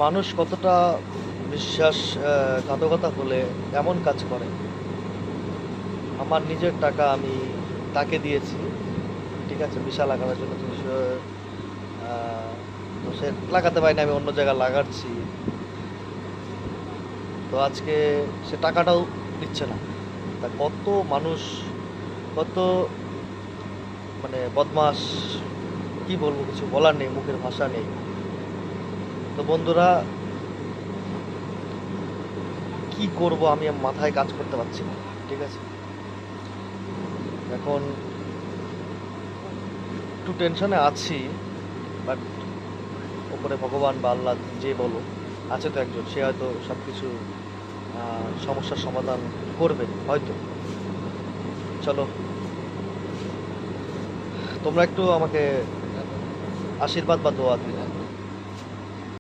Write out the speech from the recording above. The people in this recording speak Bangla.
মানুষ কতটা ঘাতকতা হলে এমন কাজ করে। আমার নিজের টাকা আমি তাকে দিয়েছি, ঠিক আছে, বিশা লাগানোর জন্য। তো তো সে লাগাতে পারিনি, আমি অন্য জায়গায় লাগাচ্ছি। তো আজকে সে টাকাটাও দিচ্ছে না। তা কত মানুষ, কত মানে বদমাস, কি বলবো, কিছু বলার নেই, মুখের ভাষা নেই। তো বন্ধুরা, কি করব আমি মাথায় কাজ করতে পারছি না, ঠিক আছে। এখন একটু টেনশনে আছি, বাট ওপরে ভগবান বা আল্লাহ যে বলো, আছে তো একজন, সে হয়তো সব কিছু সমস্যার সমাধান করবে হয়তো। চলো, তোমরা একটু আমাকে আশীর্বাদ বা দোয়া দিও।